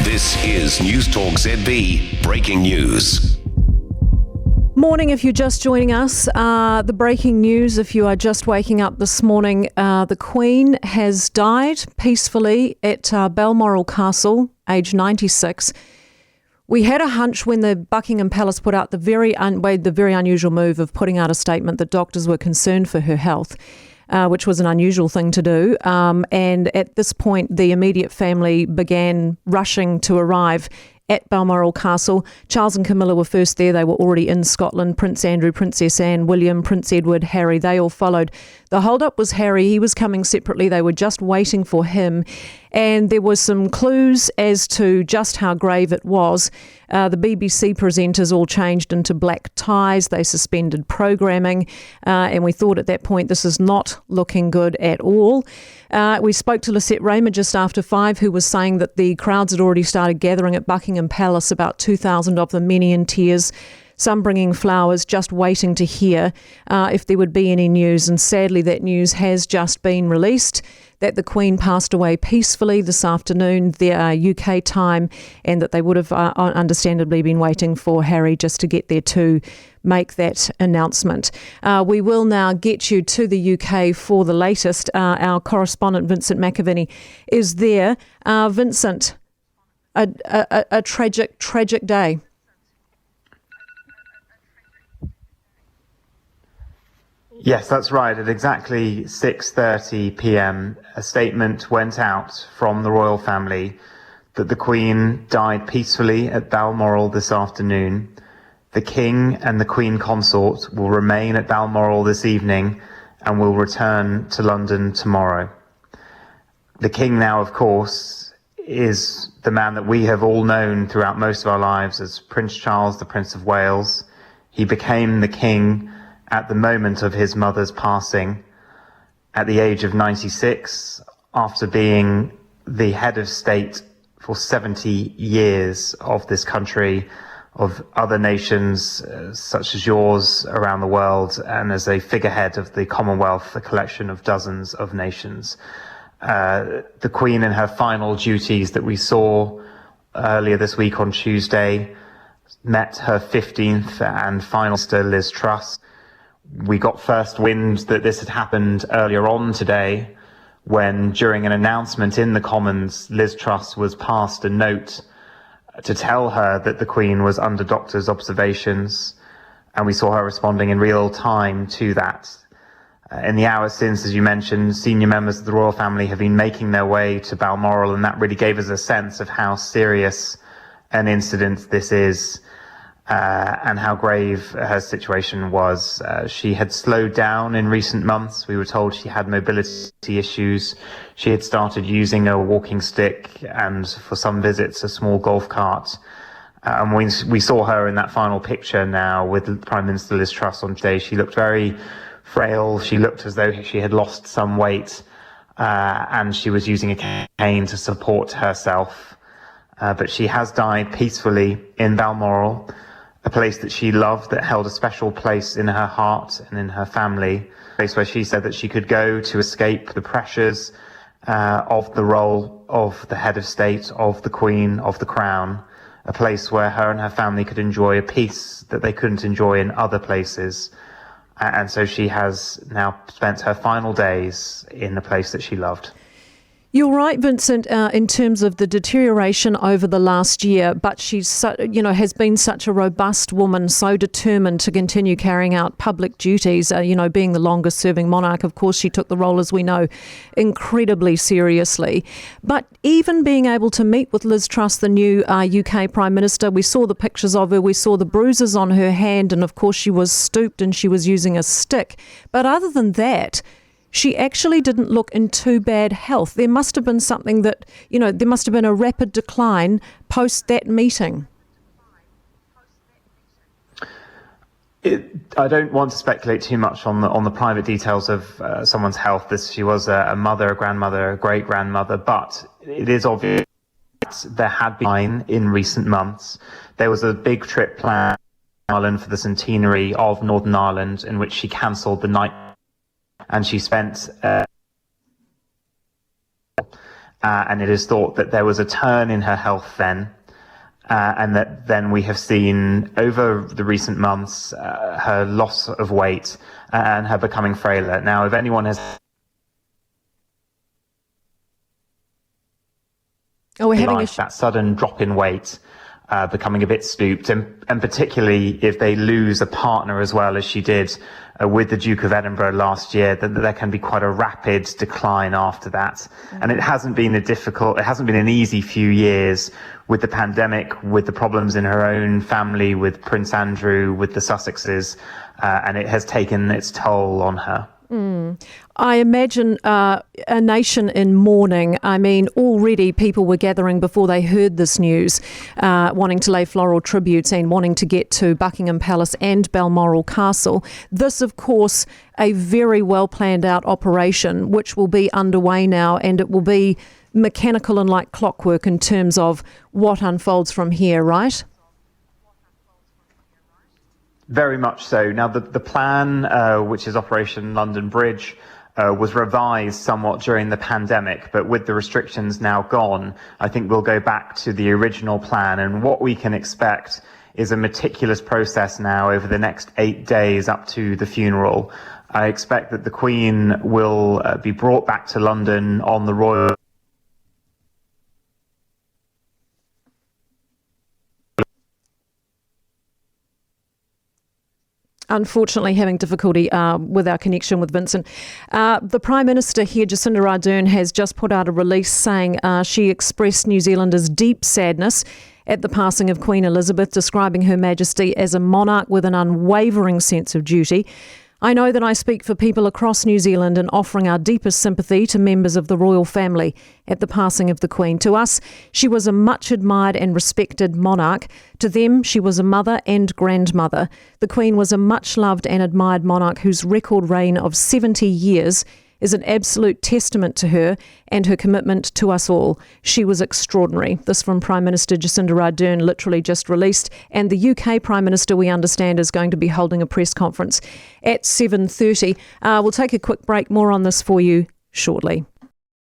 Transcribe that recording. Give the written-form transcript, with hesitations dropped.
This is Newstalk ZB Breaking News. Morning, if you're just joining us. The breaking news, if you are just waking up this morning, the Queen has died peacefully at Balmoral Castle, aged 96. We had a hunch when the Buckingham Palace put out the very unusual move of putting out a statement that doctors were concerned for her health, which was an unusual thing to do. And at this point, the immediate family began rushing to arrive at Balmoral Castle. Charles and Camilla were first there. They were already in Scotland. Prince Andrew, Princess Anne, William, Prince Edward, Harry, they all followed. The hold-up was Harry. He was coming separately. They were just waiting for him. And there was some clues as to just how grave it was. The BBC presenters all changed into black ties. They suspended programming. And we thought at that point, this is not looking good at all. We spoke to Lisette Raymer just after 5, who was saying that the crowds had already started gathering at Buckingham Palace, about 2,000 of them, many in tears, some bringing flowers, just waiting to hear if there would be any news. And sadly, that news has just been released, that the Queen passed away peacefully this afternoon, their UK time, and that they would have understandably been waiting for Harry just to get there to make that announcement. We will now get you to the UK for the latest. Our correspondent, Vincent McAviney, is there. Vincent, a tragic day. Yes, that's right. At exactly 6:30 p.m, a statement went out from the royal family that the Queen died peacefully at Balmoral this afternoon. The King and the Queen Consort will remain at Balmoral this evening and will return to London tomorrow. The King now, of course, is the man that we have all known throughout most of our lives as Prince Charles, the Prince of Wales. He became the King at the moment of his mother's passing at the age of 96, after being the head of state for 70 years of this country, of other nations such as yours around the world, and as a figurehead of the Commonwealth, a collection of dozens of nations. The Queen, in her final duties that we saw earlier this week on Tuesday, met her 15th and final sister, Liz Truss. We got first wind that this had happened earlier on today when, during an announcement in the Commons, Liz Truss was passed a note to tell her that the Queen was under doctor's observations, and we saw her responding in real time to that. In the hours since, as you mentioned, senior members of the royal family have been making their way to Balmoral, and that really gave us a sense of how serious an incident this is. And how grave her situation was. She had slowed down in recent months. We were told she had mobility issues. She had started using a walking stick and, for some visits, a small golf cart. And we saw her in that final picture now with Prime Minister Liz Truss on today. She looked very frail. She looked as though she had lost some weight, and she was using a cane to support herself. But she has died peacefully in Balmoral, a place that she loved, that held a special place in her heart and in her family, a place where she said that she could go to escape the pressures of the role of the head of state, of the Queen, of the Crown, a place where her and her family could enjoy a peace that they couldn't enjoy in other places. And so she has now spent her final days in the place that she loved. You're right, Vincent, in terms of the deterioration over the last year, but she's, has been such a robust woman, so determined to continue carrying out public duties. Being the longest serving monarch, of course, she took the role, as we know, incredibly seriously. But even being able to meet with Liz Truss, the new UK Prime Minister, we saw the pictures of her, we saw the bruises on her hand, and of course she was stooped and she was using a stick. But other than that, she actually didn't look in too bad health. There must have been something that, there must have been a rapid decline post that meeting. I don't want to speculate too much on the private details of someone's health. She was a mother, a grandmother, a great-grandmother, but it is obvious that there had been in recent months. There was a big trip planned to Ireland for the centenary of Northern Ireland, in which she cancelled the night, and she spent and it is thought that there was a turn in her health then, and that then we have seen over the recent months her loss of weight and her becoming frailer. Now, if anyone has that sudden drop in weight, becoming a bit stooped, and particularly if they lose a partner as well as she did with the Duke of Edinburgh last year, then there can be quite a rapid decline after that. And it hasn't been an easy few years with the pandemic, with the problems in her own family, with Prince Andrew, with the Sussexes, and it has taken its toll on her. I imagine a nation in mourning. I mean, already people were gathering before they heard this news, wanting to lay floral tributes and wanting to get to Buckingham Palace and Balmoral Castle. This, of course, a very well planned out operation, which will be underway now, and it will be mechanical and like clockwork in terms of what unfolds from here, right? Very much so. Now, the plan, which is Operation London Bridge, was revised somewhat during the pandemic, but with the restrictions now gone, I think we'll go back to the original plan. And what we can expect is a meticulous process now over the next 8 days up to the funeral. I expect that the Queen will be brought back to London on the Royal Unfortunately, having difficulty with our connection with Vincent. The Prime Minister here, Jacinda Ardern, has just put out a release saying she expressed New Zealanders' deep sadness at the passing of Queen Elizabeth, describing Her Majesty as a monarch with an unwavering sense of duty. I know that I speak for people across New Zealand in offering our deepest sympathy to members of the royal family at the passing of the Queen. To us, she was a much admired and respected monarch. To them, she was a mother and grandmother. The Queen was a much loved and admired monarch whose record reign of 70 years is an absolute testament to her and her commitment to us all. She was extraordinary. This from Prime Minister Jacinda Ardern, literally just released. And the UK Prime Minister, we understand, is going to be holding a press conference at 7:30. We'll take a quick break. More on this for you shortly.